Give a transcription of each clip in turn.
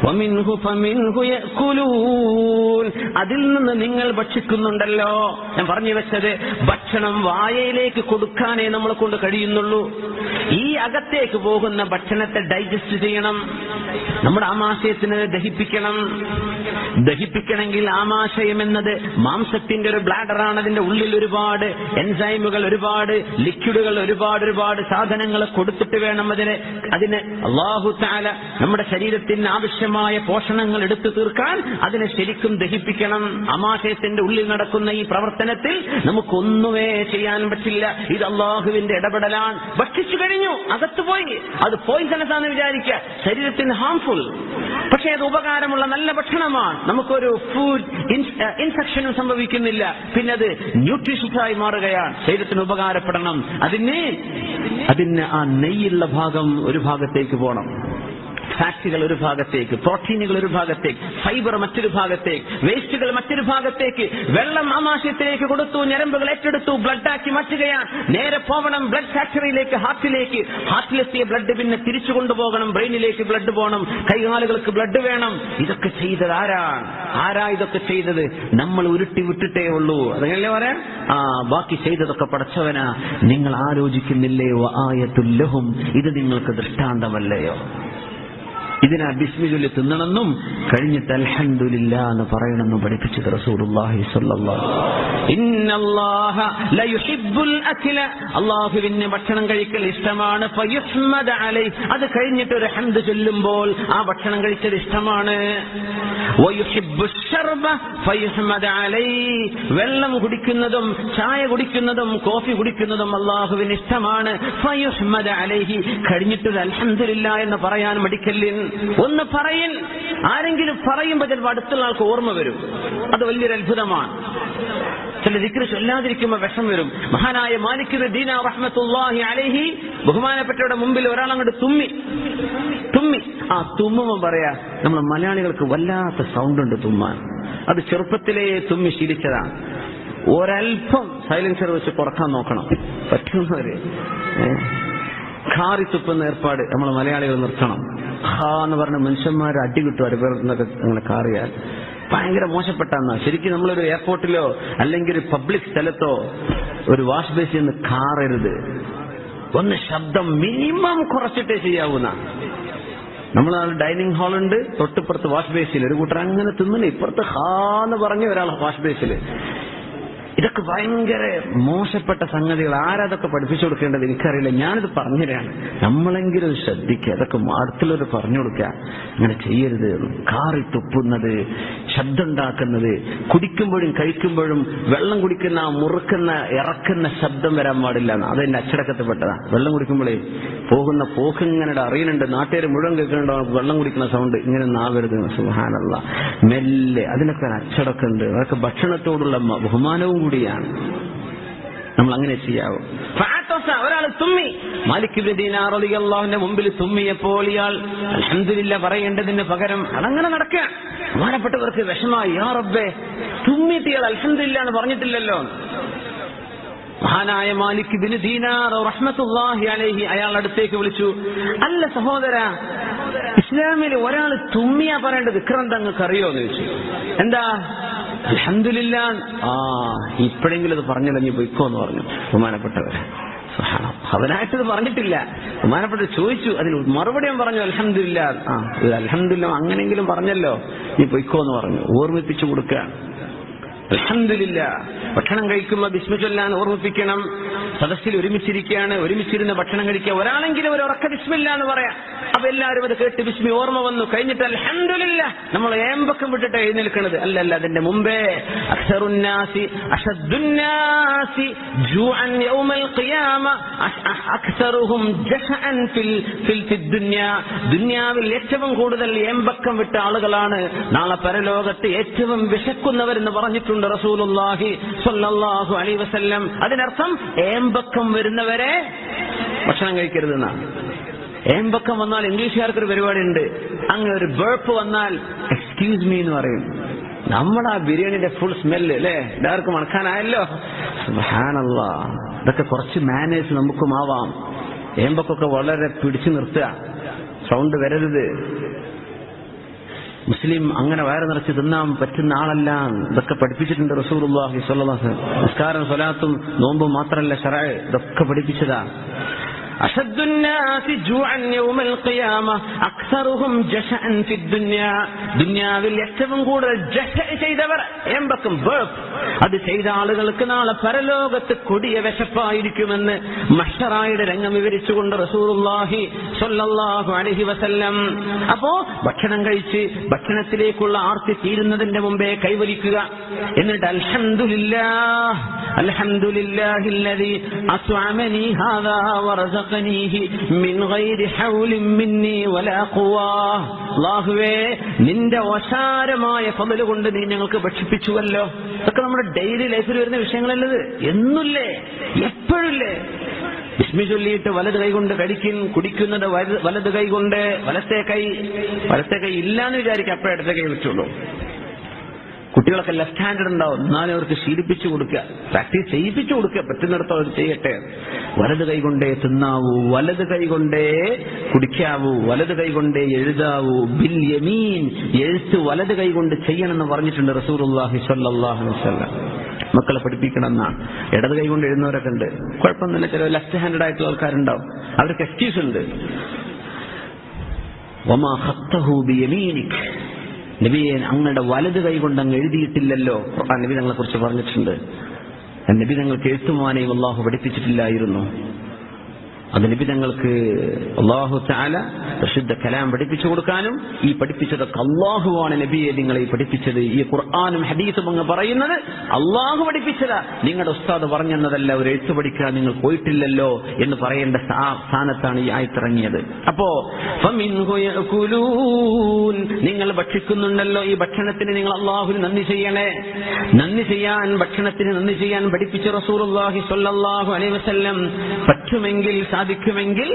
വമിൻഹു ഫമിൻഹു യഅകുലൂൻ, അതിൽ നിന്ന് നിങ്ങൾ ഭക്ഷിക്കുന്നുണ്ടല്ലോ. ഞാൻ പറഞ്ഞു വെച്ചത് ഭക്ഷണം വായയിലേക്ക് കൊടുക്കാനേ നമ്മളെ കൊണ്ട് കഴിയുന്നുള്ളൂ. ഈ അകത്തേക്ക് പോകുന്ന ഭക്ഷണത്തെ ഡൈജസ്റ്റ് ചെയ്യണം, നമ്മുടെ ആമാശയത്തിന് ദഹിപ്പിക്കണം. ദഹിപ്പിക്കണമെങ്കിൽ ആമാശയം എന്നത് മാംസത്തിന്റെ ഒരു ബ്ലാഡറാണ്. അതിന്റെ ഉള്ളിൽ ഒരുപാട് എൻസൈമുകൾ, ഒരുപാട് ലിക്വിഡുകൾ, ഒരുപാട് സാധനങ്ങൾ കൊടുത്തിട്ട് വേണം അതിന് അല്ലാഹു തആല നമ്മുടെ ശരീരത്തിന് ആവശ്യമായ പോഷണങ്ങൾ എടുത്തു തീർക്കാൻ അതിനെ ശരിക്കും ദഹിപ്പിക്കണം. ആമാശയത്തിന്റെ ഉള്ളിൽ നടക്കുന്ന ഈ പ്രവർത്തനത്തിൽ നമുക്കൊന്നുമേ ചെയ്യാൻ പറ്റില്ല. ഇത് അല്ലാഹുവിന്റെ ഇടപെടലാണ്. ഭക്ഷിച്ചു കഴിഞ്ഞു, അകത്ത് പോയി, അത് പോയിസണസ് ആണെന്ന് വിചാരിക്കുക, ശരീരത്തിന് ഹാംഫുൾ. പക്ഷേ അത് ഉപകാരമുള്ള നല്ല ഭക്ഷണമാണ്. നമുക്കൊരു ഫുഡ് ഇൻഫെക്ഷനും സംഭവിക്കുന്നില്ല. പിന്നെ അത് ന്യൂട്രീഷ്യസായി മാറുകയാണ്, ശരീരത്തിന് ഉപകാരപ്പെടണം. അതിന് ആ നെയ്യുള്ള ഭാഗം ഒരു ഭാഗത്തേക്ക് പോകണം, ഫാറ്റുകൾ ഒരു ഭാഗത്തേക്ക്, പ്രോട്ടീനുകൾ ഒരു ഭാഗത്തേക്ക്, ഫൈബർ മറ്റൊരു ഭാഗത്തേക്ക്, വേസ്റ്റുകൾ മറ്റൊരു ഭാഗത്തേക്ക്. വെള്ളം ആമാശയത്തിലേക്ക് കൊടുത്തു, ഞരമ്പുകൾ ഏറ്റെടുത്തു, ബ്ലഡാക്കി മാറ്റുകയാണ്. നേരെ പോകണം ബ്ലഡ് ഫാക്ടറിയിലേക്ക്, ഹാർട്ടിലേക്ക്. ഹാർട്ടിലെത്തിയ ബ്ലഡ് പിന്നെ തിരിച്ചു കൊണ്ടുപോകണം, ബ്രെയിനിലേക്ക് ബ്ലഡ് പോകണം, കൈകാലുകൾക്ക് ബ്ലഡ് വേണം. ഇതൊക്കെ ചെയ്തത് ആരാ ഇതൊക്കെ ചെയ്തത്? നമ്മൾ ഉരുട്ടി വിട്ടിട്ടേ ഉള്ളൂ. അതല്ലേ പറയാൻ, ബാക്കി ചെയ്തതൊക്കെ പടച്ചവനാ. നിങ്ങൾ ആലോചിക്കുന്നില്ലേ? വആയത്തുൽ ലഹും, ഇത് നിങ്ങൾക്ക് ദൃഷ്ടാന്തമല്ലയോ? ഇതിനാ ബിസ്മി ചൊല്ലി തിന്നണമെന്നും കഴിഞ്ഞിട്ട് അൽഹംദുലില്ലാ എന്ന് പറയണമെന്നും പഠിപ്പിച്ചത് റസൂലുള്ളാഹി സ്വല്ലല്ലാഹു അലൈഹി വസല്ലം. ഇന്നല്ലാഹ ലയുഹിബ്ബുൽ അക്ല, അല്ലാഹുവിന് ഭക്ഷണം കഴിക്കൽ ഇഷ്ടമാണ്. ഫയുഹ്മദ അലൈഹി, അത് കഴിഞ്ഞിട്ട് ഒരു ഹംദ് ചൊല്ലുമ്പോൾ ആ ഭക്ഷണം കഴിച്ചത് ഇഷ്ടമാണ്. വയുഹിബ്ബുശ് ശർബ ഫയുഹ്മദ അലൈഹി, വെള്ളം കുടിക്കുന്നതും ചായ കുടിക്കുന്നതും കോഫി കുടിക്കുന്നതും അല്ലാഹുവിന് ഇഷ്ടമാണ്. ഫയുഹ്മദ അലൈഹി, കഴിഞ്ഞിട്ട് അൽഹംദുലില്ലാ എന്ന് പറയാൻ മടിക്കല്ലിൻ. ഒന്ന് പറയിൻ. ആരെങ്കിലും പറയുമ്പോൾ ചിലപ്പോൾ അടുത്തുള്ള ആൾക്ക് ഓർമ്മ വരും. അത് വലിയൊരു അത്ഭുതമാണ്. ചില ദിക്ർ ചൊല്ലാതിരിക്കുമ്പോൾ വിഷം വരും. മഹാനായ മാലിക് ഇബ്നു ദീനാർ റഹ്മത്തുള്ളാഹി അലൈഹി, ബഹുമാനപ്പെട്ടവരുടെ മുമ്പിൽ ഒരാളങ്ങോട്ട് തുമ്മി. ആ തുമ്മുമ്പോൾ പറയാ, നമ്മൾ മലയാളികൾക്ക് വല്ലാത്ത സൗണ്ട് ഉണ്ട് തുമ്മാൻ. അത് ചെറുപ്പത്തിലേ തുമ്മി ശീലിച്ചതാണ്. ഒരൽപ്പം സൈലൻസർ വെച്ച് കുറക്കാൻ നോക്കണം, പറ്റുന്നവര്. ഖാറി തുപ്പുന്ന ഏർപ്പാട് നമ്മൾ മലയാളികൾ നിർത്തണം. എന്ന് പറഞ്ഞ മനുഷ്യന്മാർ അടി കിട്ടും അടുപ്പേർന്നൊക്കെ അങ്ങനെ കാറിയാൽ. ഭയങ്കര മോശപ്പെട്ടാന്നാ. ശരിക്കും നമ്മളൊരു എയർപോർട്ടിലോ അല്ലെങ്കിൽ ഒരു പബ്ലിക് സ്ഥലത്തോ ഒരു വാഷ് ബേസിൽ നിന്ന് കാറരുത്. ഒന്ന് ശബ്ദം മിനിമം കുറച്ചിട്ടേ ചെയ്യാവുന്ന. നമ്മൾ ഡൈനിങ് ഹാളുണ്ട്, തൊട്ടിപ്പുറത്ത് വാഷ് ബേസിൽ ഒരു കൂട്ടർ അങ്ങനെ തിന്നില്ല, ഇപ്പുറത്ത് ഹാന്ന് പറഞ്ഞ ഒരാൾ വാഷ് ബേസിൽ. ഇതൊക്കെ ഭയങ്കര മോശപ്പെട്ട സംഗതികൾ. ആരതൊക്കെ പഠിപ്പിച്ചു കൊടുക്കേണ്ടത് എനിക്കറിയില്ല. ഞാനിത് പറഞ്ഞുതരാണ്, നമ്മളെങ്കിലും ശ്രദ്ധിക്കുക. അതൊക്കെ അടുത്തുള്ളവർ പറഞ്ഞു കൊടുക്കുക, അങ്ങനെ ചെയ്യരുത്. കാറി തുപ്പുന്നത്, ശബ്ദമുണ്ടാക്കുന്നത്, കുടിക്കുമ്പോഴും കഴിക്കുമ്പോഴും വെള്ളം കുടിക്കുന്ന മുറുക്കുന്ന ഇറക്കുന്ന ശബ്ദം വരാൻ പാടില്ല. അതെന്റെ അച്ചടക്കത്തിൽപ്പെട്ടതാണ്. വെള്ളം കുടിക്കുമ്പോഴേ പോകുന്ന പോക്ക് ഇങ്ങനെ അറിയുന്നുണ്ട്, നാട്ടുകാർ മുഴുവൻ കേൾക്കുന്നുണ്ടോ വെള്ളം കുടിക്കുന്ന സൗണ്ട്, ഇങ്ങനെ നാവരുത്. സുബ്ഹാനല്ലാഹ്, മെല്ലെ. അതിനൊക്കെ അച്ചടക്കമുണ്ട്. അതൊക്കെ ഭക്ഷണത്തോടുള്ള ബഹുമാനവും കൂടിയാണ്. നമ്മൾ അങ്ങനെ ചെയ്യാവും. ഒരാൾ തുമ്മി, മാലിക് ഇബ്നു ദീനാർ റളിയല്ലാഹുവിന്റെ മുമ്പിൽ തുമ്മിയപ്പോൾ ഇയാൾ അൽഹംദുലില്ലാ പറയേണ്ടതിന് പകരം അതങ്ങനെ നടക്കുക. ബഹുമാനപ്പെട്ടവർക്ക് വിഷമായി, യാ റബ്ബേ, തുമ്മിയിട്ട് ഇയാൾ അൽഹംദുലില്ലാ എന്ന് പറഞ്ഞിട്ടില്ലല്ലോ. മഹാനായ മാലിക് ഇബ്നു ദീനാർ റഹ്മത്തുള്ളാഹി അലൈഹി അയാൾ അടുത്തേക്ക് വിളിച്ചു, അല്ല സഹോദര, ഇസ്ലാമിൽ ഒരാൾ തുമ്മിയാ പറയേണ്ടത് ദിക്റെന്താ നിങ്ങൾക്ക് അറിയോ എന്ന് ചോദിച്ചു. എന്താ? അൽഹംദുലില്ലാ. ഇപ്പോഴെങ്കിലും അത് പറഞ്ഞല്ലോ, നീ പൊയ്ക്കോ എന്ന് പറഞ്ഞു ബഹുമാനപ്പെട്ടവരെ. അവനായിട്ടത് പറഞ്ഞിട്ടില്ല, ബഹുമാനപ്പെട്ട ചോദിച്ചു, അതിന് മറുപടിയും പറഞ്ഞു അൽഹംദുലില്ലാ. അൽഹംദുലില്ലാ അങ്ങനെങ്കിലും പറഞ്ഞല്ലോ, നീ പൊയ്ക്കോ എന്ന് പറഞ്ഞു. ഓർമ്മിപ്പിച്ചു കൊടുക്കുകയാണ്. അൽഹംദുലില്ലാ. ഭക്ഷണം കഴിക്കുമ്പോൾ ബിസ്മി ചൊല്ലാൻ ഓർമ്മിപ്പിക്കണം. സദസ്സിൽ ഒരുമിച്ചിരിക്കുകയാണ്, ഒരുമിച്ചിരുന്ന് ഭക്ഷണം കഴിക്കുക. ഒരാളെങ്കിലും ഒരു ഉറക്ക ബിസ്മില്ലാ എന്ന് പറയാം. അപ്പൊ എല്ലാവരും അത് കേട്ട് ബിസ്മി ഓർമ്മ വന്നു. കഴിഞ്ഞിട്ട് അൽഹംദുലില്ലാ നമ്മൾ ഏമ്പക്കം വിട്ടിട്ട് എഴുന്നേൽക്കുന്നത് അല്ലല്ല. അതിന്റെ മുമ്പേ അക്സറുന്നാസി അശദ്ദുന്നാസി ജൂഅൻ യൗമൽ ഖിയാമ അക്സറുഹും ജസഅൻ ഫിൽ ദുനിയ, ദുനിയാവിൽ ഏറ്റവും കൂടുതൽ ഏമ്പക്കം വിട്ട ആളുകളാണ് നാളെ പരലോകത്ത് ഏറ്റവും വിശക്കുന്നവരെന്ന് പറഞ്ഞിട്ടുണ്ട് റസൂലുള്ളാഹി സ്വല്ലല്ലാഹു അലൈഹി വസല്ലം. അതിനർത്ഥം ഏമ്പക്കം വരുന്നവരെ ഭക്ഷണം കഴിക്കരുതെന്നാണ്. ഏമ്പക്കം വന്നാൽ ഇംഗ്ലീഷുകാർക്കൊരു പരിപാടി ഉണ്ട്, അങ്ങനെ ഒരു ബേർപ്പ് വന്നാൽ എക്സ്ക്യൂസ് മീ എന്ന് പറയും. നമ്മുടെ ആ ബിരിയാണിയുടെ ഫുൾ സ്മെല്ല് അല്ലേ എല്ലാവർക്കും മണക്കാനായല്ലോ. സുബ്ഹാനല്ലാഹ്. ഇതൊക്കെ കുറച്ച് മാനേഴ്സ് നമുക്കും ആവാം. ഏമ്പക്കൊക്കെ വളരെ പിടിച്ചു നിർത്തുക, സൗണ്ട് വരരുത്. മുസ്ലിം അങ്ങനെ വയറ് നിറച്ച് തിന്നാൻ പറ്റുന്ന ആളല്ല. ഇതൊക്കെ പഠിപ്പിച്ചിട്ടുണ്ട് റസൂലുള്ളാഹി സ്വല്ലല്ലാഹു അലൈഹി വസല്ലം. നിസ്കാരം സ്വലാത്തും നോമ്പും മാത്രമല്ല ശറഅ്, ഇതൊക്കെ പഠിപ്പിച്ചതാ. ദുനിയാവിൽ ഏറ്റവും കൂടുതൽ ചെയ്തവർ അത് ചെയ്ത ആളുകൾക്ക് നാളെ പരലോകത്ത് കൊടിയ വിശപ്പായിരിക്കുമെന്ന് മഹ്ശറായുടെ രംഗം വിവരിച്ചുകൊണ്ട് റസൂലുള്ളാഹി സ്വല്ലല്ലാഹു അലൈഹി വസല്ലം. അപ്പോ ഭക്ഷണം കഴിച്ച് ഭക്ഷണത്തിലേക്കുള്ള ആർത്തി തീരുന്നതിന്റെ മുമ്പേ കൈവലിക്കുക. എന്നിട്ട് അൽഹംദുലില്ലാഹ് അൽഹംദുലില്ലാഹില്ലദീ അസ്അമനി ഹാദാ വറസഖ അല്ലാഹുവേ, നിന്റെ ഓശാരമായ ഫള് കൊണ്ട് നീ ഞങ്ങൾക്ക് ഭക്ഷിപ്പിച്ചുവല്ലോ. ഇതൊക്കെ നമ്മുടെ ഡെയിലി ലൈഫിൽ വരുന്ന വിഷയങ്ങളല്ലത്. എന്നുമില്ലേ, എപ്പോഴില്ലേ. ബിസ്മി ചൊല്ലിയിട്ട് വലത് കൈ കൊണ്ട് കുടിക്കുന്നത് വലത് കൈ കൊണ്ട്, വലത്തെ കൈ ഇല്ലാന്ന് വിചാരിക്കുക, അപ്പോഴേ ഇടത്തെ കൈ വെച്ചുള്ളൂ. കുട്ടികളൊക്കെ ലെഫ്റ്റ് ഹാൻഡഡ് ഉണ്ടാവും, എന്നാലും അവർക്ക് ശീലിപ്പിച്ചു കൊടുക്കുക, പ്രാക്ടീസ് ചെയ്യിപ്പിച്ചു കൊടുക്കുക, പറ്റുന്നിടത്തോ അവർ ചെയ്യട്ടെ. വലത് കൈ കൊണ്ടേ തിന്നാവൂ, വലത് കൈ കൊണ്ടേ കുടിക്കാവൂ, വലത് കൈ കൊണ്ടേ എഴുതാവൂ. ബിൽ യമീൻ, എഴുത്ത് വലത് കൈ കൊണ്ട് ചെയ്യണമെന്ന് പറഞ്ഞിട്ടുണ്ട് റസൂലുള്ളാഹി സ്വല്ലല്ലാഹു അലൈഹി വസല്ലം. മക്കളെ പഠിപ്പിക്കണം എന്നാണ്. ഇടത് കൈ കൊണ്ട് എഴുതുന്നവരൊക്കെ ഉണ്ട്, കുഴപ്പമൊന്നുമില്ല. ചില ലെഫ്റ്റ് ഹാൻഡഡ് ആയിട്ടുള്ള ആൾക്കാരുണ്ടാവും, അവർക്ക് എക്സ്ക്യൂസ് ഉണ്ട്. വമാ ഖത്തഹു ബിയമീനിക്, നബിയെ അങ്ങയുടെ വലത് കൈ കൊണ്ട് അങ്ങ് എഴുതിയിട്ടില്ലല്ലോ. നബി തങ്ങളെ കുറിച്ച് പറഞ്ഞിട്ടുണ്ട്. നബി തങ്ങൾക്ക് എഴുത്തുമാനെയും അള്ളാഹു പഠിപ്പിച്ചിട്ടില്ലായിരുന്നു. അത് നബി തങ്ങൾക്ക് അള്ളാഹു തആല പ്രസിദ്ധ കലാം പഠിപ്പിച്ചു കൊടുക്കാനും, ഈ പഠിപ്പിച്ചതൊക്കെ അള്ളാഹുവാണ് നബിയെ നിങ്ങളെ പഠിപ്പിച്ചത്. ഈ ഖുർആനും ഹദീസും അങ്ങ് പറയുന്നത് അള്ളാഹു പഠിപ്പിച്ചതാ, നിങ്ങളുടെ ഉസ്താദ് പറഞ്ഞെന്നതല്ല. ഒരു എഴുത്ത് പഠിക്കാൻ നിങ്ങൾ പോയിട്ടില്ലല്ലോ എന്ന് പറയേണ്ട സ്ഥാനത്താണ് ഈ ആയത്തിറങ്ങിയത്. അപ്പോ നിങ്ങൾ ഭക്ഷിക്കുന്നുണ്ടല്ലോ, ഈ ഭക്ഷണത്തിന് നിങ്ങൾ അള്ളാഹുവിന് നന്ദി ചെയ്യണേ. നന്ദി ചെയ്യാൻ, ഭക്ഷണത്തിന് നന്ദി ചെയ്യാൻ പഠിപ്പിച്ച റസൂലുള്ളാഹി സ്വല്ലല്ലാഹു അലൈഹി വസല്ലം. പറ്റുമെങ്കിൽ, സാധിക്കുമെങ്കിൽ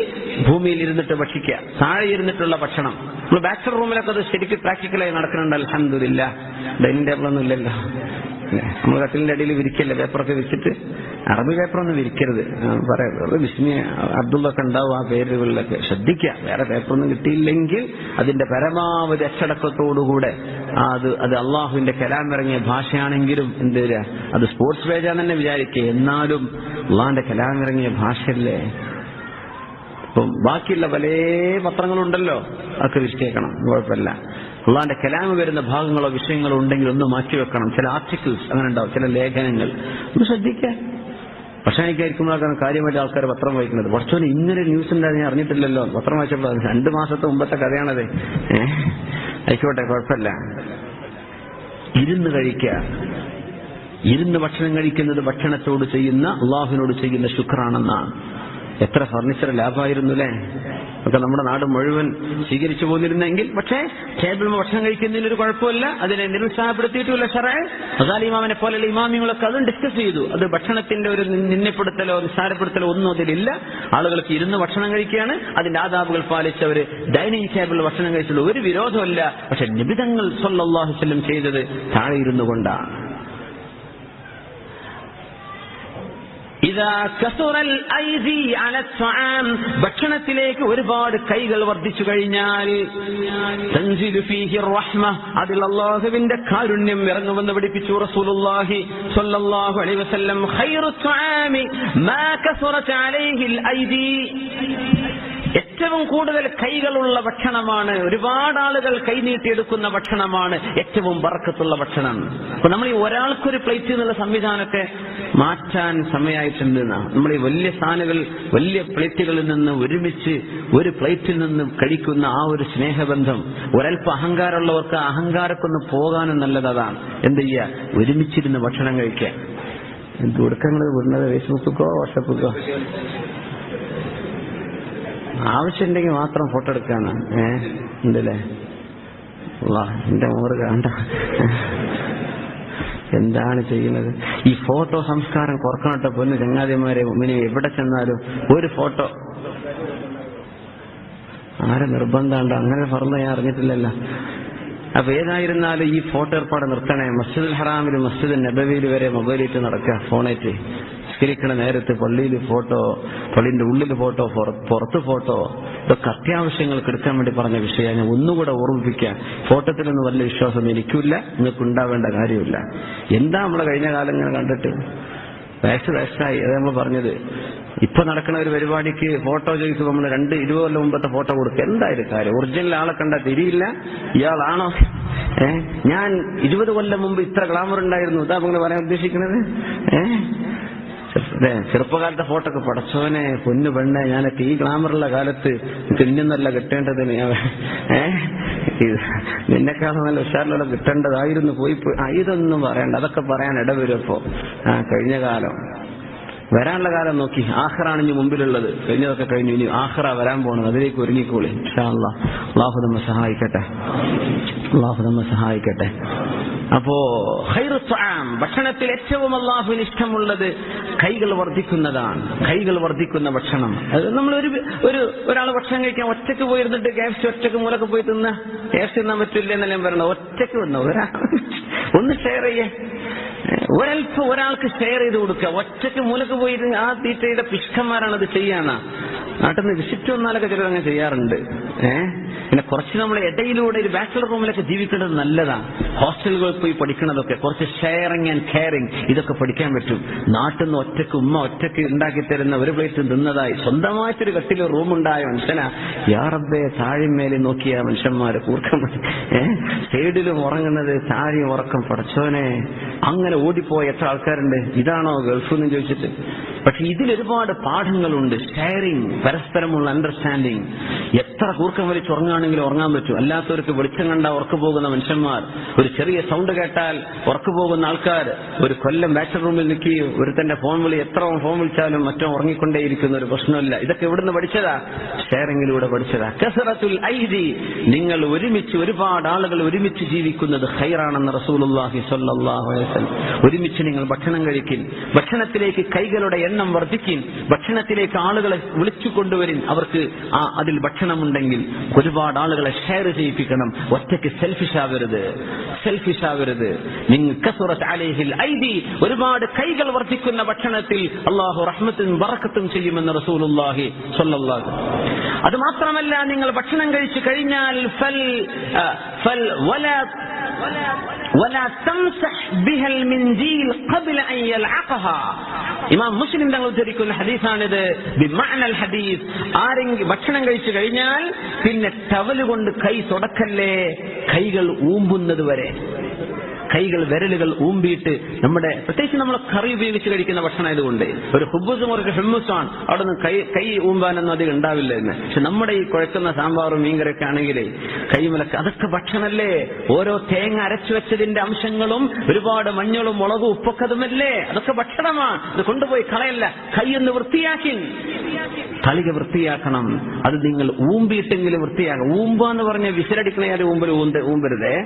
ഭൂമിയിൽ ഇരുന്നിട്ട് ഭക്ഷിക്കുക, താഴെ ഇരുന്നിട്ടുള്ള ഭക്ഷണം. നമ്മൾ ബാച്ചലർ റൂമിലൊക്കെ അത് ശരിക്കും പ്രാക്ടിക്കലായി നടക്കുന്നുണ്ട്. അൽഹംദുലില്ലാ, ഡൈനിങ് ടേബിളൊന്നും ഇല്ലല്ലോ. നമ്മൾ കട്ടിലിന്റെ അടിയിൽ വിരിക്കല്ലേ, പേപ്പറൊക്കെ വിരിച്ചിട്ട്. അറബി പേപ്പറൊന്നും വിരിക്കരുത് പറയാം. ബിസ്മി അബ്ദുള്ളൊക്കെ ഉണ്ടാവും ആ പേരുകളിലൊക്കെ, ശ്രദ്ധിക്കുക. വേറെ പേപ്പറൊന്നും കിട്ടിയില്ലെങ്കിൽ അതിന്റെ പരമാവധി അച്ചടക്കത്തോടുകൂടെ അത് അള്ളാഹുവിന്റെ കലാം ഇറങ്ങിയ ഭാഷയാണെങ്കിലും എന്ത് വരിക, അത് സ്പോർട്സ് പേജാന്ന് തന്നെ വിചാരിക്കുക, എന്നാലും അള്ളാഹിന്റെ കലാം ഇറങ്ങിയ ഭാഷയല്ലേ. ഇപ്പം ബാക്കിയുള്ള പല പത്രങ്ങളുണ്ടല്ലോ, അതൊക്കെ വിശ്വസിക്കണം, കുഴപ്പമില്ല. അള്ളാഹിന്റെ കലാമ് വരുന്ന ഭാഗങ്ങളോ വിഷയങ്ങളോ ഉണ്ടെങ്കിൽ ഒന്ന് മാറ്റിവെക്കണം. ചില ആർട്ടിക്കിൾസ് അങ്ങനെ ഉണ്ടാവും, ചില ലേഖനങ്ങൾ ഒന്ന് ശ്രദ്ധിക്കുക. ഭക്ഷണിക്കായിരിക്കുമ്പോഴാണ് കാര്യമായിട്ട് ആൾക്കാർ പത്രം വായിക്കുന്നത്. കുറച്ചോനെ ഇങ്ങനെ ന്യൂസ് ഉണ്ടായി ഞാൻ അറിഞ്ഞിട്ടില്ലല്ലോ, പത്രം വായിച്ചപ്പോൾ 2 മാസത്തെ മുമ്പത്തെ കഥയാണത്. ആയിക്കോട്ടെ, കുഴപ്പമില്ല. ഇരുന്ന് കഴിക്കുക. ഇരുന്ന് ഭക്ഷണം കഴിക്കുന്നത് ഭക്ഷണത്തോട് ചെയ്യുന്ന, അള്ളാഹുവിനോട് ചെയ്യുന്ന ശുക്റാണെന്നാണ്. എത്ര ഫർണിച്ചർ ലാഭമായിരുന്നു അല്ലേ, ഒക്കെ നമ്മുടെ നാട് മുഴുവൻ സ്വീകരിച്ചു പോന്നിരുന്നെങ്കിൽ. പക്ഷേ ടേബിൾ ഭക്ഷണം കഴിക്കുന്നതിനൊരു കുഴപ്പമില്ല, അതിനെ നിരുത്സാഹപ്പെടുത്തിയിട്ടുള്ള ശറഅ്. ഗസാലി ഇമാമിനെ പോലെയുള്ള ഇമാമിങ്ങളൊക്കെ അതും ഡിസ്കസ് ചെയ്തു. അത് ഭക്ഷണത്തിന്റെ ഒരു നിന്നപ്പെടുത്തലോ നിസ്സാരപ്പെടുത്തലോ ഒന്നും അതിലില്ല. ആളുകൾക്ക് ഇരുന്ന് ഭക്ഷണം കഴിക്കുകയാണ്, അതിന്റെ ആദാബുകൾ പാലിച്ചവര് ഡൈനിങ് ടേബിളിൽ ഭക്ഷണം കഴിച്ചുള്ള ഒരു വിരോധമല്ല. പക്ഷെ നബി തങ്ങൾ സ്വല്ലല്ലാഹു അലൈഹി വസല്ലം ചെയ്തത് താഴെ ഇരുന്നു കൊണ്ടാണ്. ഭക്ഷണത്തിലേക്ക് ഒരുപാട് കൈകൾ വർദ്ധിച്ചു കഴിഞ്ഞാൽ അതിൽ അല്ലാഹുവിന്റെ കാരുണ്യം ഇറങ്ങുമെന്ന് പഠിപ്പിച്ചു റസൂലുള്ളാഹി സ്വല്ലല്ലാഹു അലൈഹി വസല്ലം. ഖൈറു തുആമി മാ കസറത അലൈഹിൽ ഐദി, ഏറ്റവും കൂടുതൽ കൈകളുള്ള ഭക്ഷണമാണ്, ഒരുപാട് ആളുകൾ കൈനീട്ടിയെടുക്കുന്ന ഭക്ഷണമാണ് ഏറ്റവും ബർക്കത്തുള്ള ഭക്ഷണം. അപ്പൊ നമ്മൾ ഈ ഒരാൾക്കൊരു പ്ലേറ്റ് എന്നുള്ള സംവിധാനമൊക്കെ മാറ്റാൻ സമയമായിട്ടുണ്ട്. നമ്മൾ ഈ വലിയ സ്ഥാനുകൾ, വലിയ പ്ലേറ്റുകളിൽ നിന്ന് ഒരുമിച്ച് ഒരു പ്ലേറ്റിൽ നിന്ന് കഴിക്കുന്ന ആ ഒരു സ്നേഹബന്ധം, ഒരൽപ്പം അഹങ്കാരമുള്ളവർക്ക് അഹങ്കാരക്കൊന്ന് പോകാനും നല്ലതാണ്. എന്ത് ചെയ്യുക, ഒരുമിച്ചിരുന്ന് ഭക്ഷണം കഴിക്കുക. തുടക്കങ്ങൾ വിടുന്നത് ഫേസ്ബുക്കോ വാട്സപ്പുക്കോ, ആവശ്യമുണ്ടെങ്കിൽ മാത്രം ഫോട്ടോ എടുക്കാണ്. ഉണ്ടല്ലേ, എന്റെ മോറ് കണ്ട എന്താണ് ചെയ്യുന്നത്. ഈ ഫോട്ടോ സംസ്കാരം കുറക്കണട്ടെ പൊന്ന് ചങ്ങാതിമാരെ. മുമ്പിനെ എവിടെ ചെന്നാലും ഒരു ഫോട്ടോ, ആരെ നിർബന്ധമുണ്ടോ? അങ്ങനെ പറഞ്ഞ ഞാൻ അറിഞ്ഞിട്ടില്ലല്ലോ. അപ്പൊ ഏതായിരുന്നാലും ഈ ഫോട്ടോ ഏർപ്പാട് നിർത്തണേ. മസ്ജിദുൽ ഹറാമിലും മസ്ജിദുൽ നബവിയിൽ വരെ മൊബൈലിട്ട് നടക്കുക, ഫോണേറ്റ്. നിസ്കരിക്കണ നേരത്ത് പള്ളിയിൽ ഫോട്ടോ, പള്ളിന്റെ ഉള്ളിൽ ഫോട്ടോ, പുറത്ത് ഫോട്ടോ, ഇതൊക്കെ അത്യാവശ്യങ്ങൾക്ക് എടുക്കാൻ വേണ്ടി പറഞ്ഞ വിഷയം ഞാൻ ഒന്നുകൂടെ ഓർമ്മിപ്പിക്കാം. ഫോട്ടോത്തിലൊന്നും വലിയ വിശ്വാസം എനിക്കില്ല, നിങ്ങൾക്ക് ഉണ്ടാവേണ്ട കാര്യമില്ല. എന്താ നമ്മളെ കഴിഞ്ഞ കാലം ഇങ്ങനെ കണ്ടിട്ട് വേസ്റ്റായി. അത് നമ്മൾ പറഞ്ഞത്. ഇപ്പൊ നടക്കുന്ന ഒരു പരിപാടിക്ക് ഫോട്ടോ ചോദിക്കുമ്പോൾ നമ്മൾ 20 കൊല്ലം മുമ്പത്തെ ഫോട്ടോ കൊടുക്കുക. എന്തായാലും കാര്യം, ഒറിജിനൽ ആളെ കണ്ടാൽ തിരിയില്ല, ഇയാളാണോ? ഞാൻ 20 കൊല്ലം മുമ്പ് ഇത്ര ഗ്ലാമർ ഉണ്ടായിരുന്നു, ഇതാ നിങ്ങൾ പറയാൻ ഉദ്ദേശിക്കുന്നത്? ചെറുപ്പകാലത്തെ ഫോട്ടോ ഒക്കെ പടച്ചോനെ പൊന്നു പെണ്ണെ, ഞാനൊക്കെ ഈ ഗ്ലാമറുള്ള കാലത്ത് ഇന്നൊന്നല്ല കിട്ടേണ്ടതിന്, നിന്നെക്കാളും നല്ല ഉഷാറിലുള്ള കിട്ടേണ്ടതായിരുന്നു, പോയി ഇതൊന്നും പറയണ്ട. അതൊക്കെ പറയാൻ ഇടവരും. അപ്പോ കഴിഞ്ഞ കാലം, വരാനുള്ള കാലം നോക്കി. ആഖിറാണ് ഇനി മുമ്പിലുള്ളത്. കഴിഞ്ഞതൊക്കെ കഴിഞ്ഞു, ഇനി ആഖിറ വരാൻ പോകണം. അതിലേക്ക് ഒരുങ്ങിക്കോളി ഇൻഷാ അല്ലാഹ്. അല്ലാഹു നമ്മെ സഹായിക്കട്ടെ, അല്ലാഹു നമ്മെ സഹായിക്കട്ടെ. അപ്പോ ഖൈറു ത്വആം, ഭക്ഷണത്തിൽ ഏറ്റവും അല്ലാഹുവിന് ഇഷ്ടമുള്ളത് കൈകൾ വർദ്ധിക്കുന്നതാണ്. കൈകൾ വർദ്ധിക്കുന്ന ഭക്ഷണം. അത് നമ്മൾ ഒരാൾ ഭക്ഷണം കഴിക്കാൻ ഒറ്റക്ക് പോയിരുന്നിട്ട് KFC ഒറ്റക്ക് മൂലൊക്കെ പോയി തിന്ന, KFC തിന്നാൻ പറ്റില്ല എന്നല്ല പറയുന്നത്. ഒറ്റക്ക് വന്ന ഒന്ന് ഷെയർ ചെയ്യേ, ഒരാൾക്ക് ഷെയർ ചെയ്ത് കൊടുക്കുക. ഒറ്റക്ക് മൂലക്ക് പോയിട്ട് ആ തീറ്റയുടെ പിഷ്കന്മാരാണത് ചെയ്യാന്ന. നാട്ടിൽ നിന്ന് വിസിറ്റ് വന്നാലൊക്കെ ചിലർ അങ്ങനെ ചെയ്യാറുണ്ട്. പിന്നെ കുറച്ച് നമ്മൾ ഇടയിലൂടെ ഒരു ബാച്ചലർ റൂമിലൊക്കെ ജീവിക്കേണ്ടത് നല്ലതാണ്. ഹോസ്റ്റലുകളിൽ പോയി പഠിക്കണതൊക്കെ കുറച്ച് ഷെയറിങ് ആൻഡ് കെയറിങ്, ഇതൊക്കെ പഠിക്കാൻ പറ്റും. നാട്ടിൽ നിന്ന് ഒറ്റക്ക് ഉമ്മ ഒറ്റക്ക് ഉണ്ടാക്കി തരുന്ന ഒരു പ്ലേറ്റ് തിന്നതായി സ്വന്തമായിട്ടൊരു കട്ടിൽ റൂമുണ്ടായ മനുഷ്യനാ. യാ റബ്ബേ, താഴിമേലെ നോക്കിയ മനുഷ്യന്മാര് കൂർക്കം സൈഡിലും ഉറങ്ങുന്നത്, താഴെയും ഉറക്കം. പടച്ചോനെ, അങ്ങനെ ഓടിപ്പോയ എത്ര ആൾക്കാരുണ്ട്. ഇതാണോ ഗൾഫ് എന്ന് ചോദിച്ചിട്ട്. പക്ഷെ ഇതിലൊരുപാട് പാഠങ്ങളുണ്ട്. ഷെയറിങ്, പരസ്പരമുള്ള അണ്ടർസ്റ്റാൻഡിങ്. എത്ര കൂർക്കം വലിച്ച് ഉറങ്ങാണെങ്കിലും ഉറങ്ങാൻ പറ്റും. അല്ലാത്തവർക്ക് വെളിച്ചം കണ്ടാൽ ഉറക്കു പോകുന്ന മനുഷ്യന്മാർ, ഒരു ചെറിയ സൗണ്ട് കേട്ടാൽ ഉറക്കു പോകുന്ന ആൾക്കാർ, ഒരു കൊല്ലം ബാച്ചലർ റൂമിൽ നിൽക്കുകയും ഒരുത്തന്റെ ഫോൺ വിളി എത്ര ഫോൺ വിളിച്ചാലും മറ്റോ ഉറങ്ങിക്കൊണ്ടേയിരിക്കുന്ന ഒരു പ്രശ്നമില്ല. ഇതൊക്കെ എവിടുന്ന് പഠിച്ചതാ? ഷെയറിങ്ങിലൂടെ പഠിച്ചതാ. കസറത്തുൽ ഐദി, നിങ്ങൾ ഒരുമിച്ച്, ഒരുപാട് ആളുകൾ ഒരുമിച്ച് ജീവിക്കുന്നത് ഖൈറാണെന്ന് റസൂലുള്ളാഹി സ്വല്ലല്ലാഹു അലൈഹി വസല്ലം. ഒരുമിച്ച് നിങ്ങൾ ഭക്ഷണം കഴിക്കിൻ, ഭക്ഷണത്തിലേക്ക് കൈകളുടെ എണ്ണം വർദ്ധിക്കിൻ, ഭക്ഷണത്തിലേക്ക് ആളുകളെ വിളിച്ചു കൊണ്ടുവരിൻ. അവർക്ക് അതിൽ ഭക്ഷണമുണ്ടെങ്കിൽ ഒരുപാട് ആളുകളെ ഷെയർ ചെയ്യിപ്പിക്കണം. ഒറ്റയ്ക്ക് സെൽഫിഷ് ആവരുത്. നിങ്ങൾ കസറത്ത് അലൈഹിൽ ഐദി, ഒരുപാട് കൈകൾ വർദ്ധിക്കുന്ന ഭക്ഷണത്തിൽ അല്ലാഹു റഹ്മത്തും ബറക്കത്തും ചെയ്യുമെന്ന് റസൂലുള്ളാഹി സ്വല്ലല്ലാഹു അലൈഹി വസല്ലം. അത് മാത്രമല്ല, നിങ്ങൾ ഭക്ഷണം കഴിച്ചു കഴിഞ്ഞാൽ ഇമാം മുസ്ലിം തങ്ങൾ ഉദ്ധരിക്കുന്ന ഹദീസാണിത്. ബിമഅനൽ ഹദീസ്, ആരെങ്കിലും ഭക്ഷണം കഴിച്ചു കഴിഞ്ഞാൽ പിന്നെ ടവല് കൊണ്ട് കൈ തുടക്കല്ലേ, കൈകൾ ഊമ്പുന്നത് വരെ. കൈകൾ, വിരലുകൾ ഊമ്പിയിട്ട്, നമ്മുടെ പ്രത്യേകിച്ച് നമ്മൾ കറി ഉപയോഗിച്ച് കഴിക്കുന്ന ഭക്ഷണം ആയതുകൊണ്ട് ഒരു ഹുബ്ബുസും ഒരു ഹുമ്മൂസാണ്, അവിടെ നിന്ന് കൈ ഊമ്പാനൊന്നും അധികം ഉണ്ടാവില്ല എന്ന്. പക്ഷെ നമ്മുടെ ഈ കുഴക്കുന്ന സാമ്പാറും മീൻകറിയൊക്കെ ആണെങ്കിൽ കൈമലക്ക്, അതൊക്കെ ഭക്ഷണമല്ലേ. ഓരോ തേങ്ങ അരച്ചു വെച്ചതിന്റെ അംശങ്ങളും ഒരുപാട് മഞ്ഞളും മുളകും ഉപ്പൊക്കെ അതുമല്ലേ, അതൊക്കെ ഭക്ഷണമാണ്. അത് കൊണ്ടുപോയി കളയല്ല, കൈയൊന്ന് വൃത്തിയാക്കി, തളിക വൃത്തിയാക്കണം. അത് നിങ്ങൾ ഊമ്പിയിട്ടെങ്കിലും വൃത്തിയാക്കണം. ഊമ്പാന്ന് പറഞ്ഞ വിസിലടിക്കണ ഊമ്പരുതേ.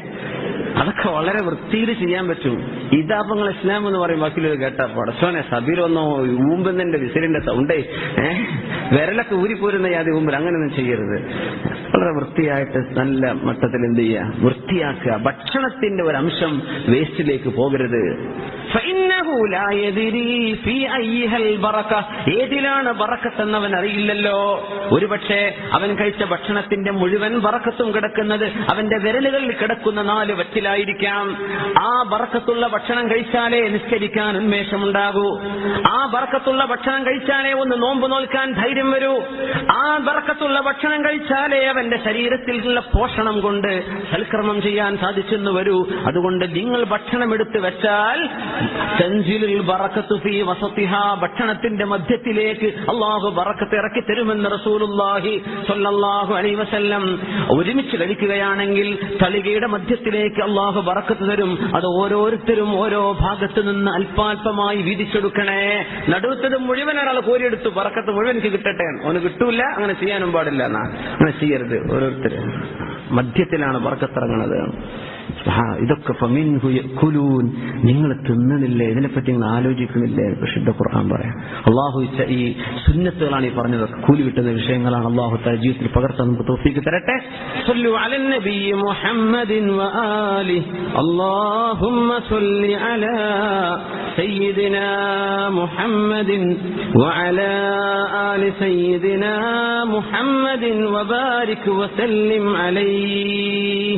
അതൊക്കെ വളരെ വൃത്തിയിൽ ചെയ്യാൻ പറ്റും. ഇതാപ്പങ്ങൾ ഇസ്ലാം എന്ന് പറയും. ബാക്കിയുള്ള കേട്ടാ പടച്ചോനെ, സബീലൊന്നോ ഊമ്പുന്നതിന്റെ വിസിലിന്റെ സൗണ്ടേ, വിരലൊക്കെ ഊരിപ്പോരുന്ന യാതി ഊമ്പൽ, അങ്ങനെയൊന്നും ചെയ്യരുത്. വളരെ വൃത്തിയായിട്ട് നല്ല മട്ടത്തിൽ എന്ത് ചെയ്യുക, വൃത്തിയാക്കുക. ഭക്ഷണത്തിന്റെ ഒരു അംശം വേസ്റ്റിലേക്ക് പോകരുത്. ഏതിലാണ് ബറക്കത്ത് എന്നവൻ അറിയില്ലല്ലോ. ഒരുപക്ഷെ അവൻ കഴിച്ച ഭക്ഷണത്തിന്റെ മുഴുവൻ ബറക്കത്തും കിടക്കുന്നത് അവന്റെ വിരലുകളിൽ കിടക്കുന്ന 4 വറ്റിലായിരിക്കാം. ആ ബറക്കത്തുള്ള ഭക്ഷണം കഴിച്ചാലേ നിസ്കരിക്കാൻ ഉന്മേഷമുണ്ടാകൂ. ആ ബറക്കത്തുള്ള ഭക്ഷണം കഴിച്ചാലേ ഒന്ന് നോമ്പ് നോൽക്കാൻ ധൈര്യം വരൂ. ആ ബറക്കത്തുള്ള ഭക്ഷണം കഴിച്ചാലേ അവന്റെ ശരീരത്തിലുള്ള പോഷണം കൊണ്ട് സൽക്കർമ്മം ചെയ്യാൻ സാധിച്ചെന്ന് വരൂ. അതുകൊണ്ട് നിങ്ങൾ ഭക്ഷണം എടുത്ത് വെച്ചാൽ ഭക്ഷണത്തിന്റെ മധ്യത്തിലേക്ക് അള്ളാഹു ബറക്കത്ത് ഇറക്കി തരുമെന്ന് റസൂലുള്ളാഹി സ്വല്ലല്ലാഹു അലൈഹി വസല്ലം. ഒരുമിച്ച് കഴിക്കുകയാണെങ്കിൽ തളികയുടെ മധ്യത്തിലേക്ക് അള്ളാഹു ബറക്കത്ത് തരും. അത് ഓരോരുത്തരും ഓരോ ഭാഗത്ത് നിന്ന് അല്പാൽപമായി വീതിച്ചെടുക്കണേ. നടുത്തത് മുഴുവൻ ഒരാൾ കോരിയെടുത്തു ബറക്കത്ത് മുഴുവൻ എനിക്ക് കിട്ടട്ടെ, അവന് കിട്ടൂല. അങ്ങനെ ചെയ്യാനും പാടില്ല. അങ്ങനെ ചെയ്യരുത്. ഓരോരുത്തരും മധ്യത്തിലാണ് ബറക്കത്ത് ഇറങ്ങുന്നത്. ഇതൊക്കെ ഫമിൻഹു യഅ്കുലൂൻ, നിങ്ങൾ തിന്നണില്ലേ, ഇതിനെപ്പറ്റി നിങ്ങൾ ആലോചിക്കുന്നില്ലേ? വിശുദ്ധ ഖുർആൻ പറയാം. അള്ളാഹു ഈ സുന്നത്തുകളാണ് ഈ പറഞ്ഞത്, കൂലി കിട്ടുന്ന വിഷയങ്ങളാണ്. അള്ളാഹു തആല ജീവിതത്തിൽ പകർത്താൻ നമുക്ക് തൗഫീഖ് തരട്ടെ. സ്വല്ലു അലൻ നബി മുഹമ്മദിൻ വആലിഹി അല്ലാഹുമ്മ സ്വല്ലി അലാ സയ്യിദിനാ മുഹമ്മദിൻ വഅലാ ആലി സയ്യിദിനാ മുഹമ്മദിൻ വബാരിക് വസല്ലിം അലൈഹി.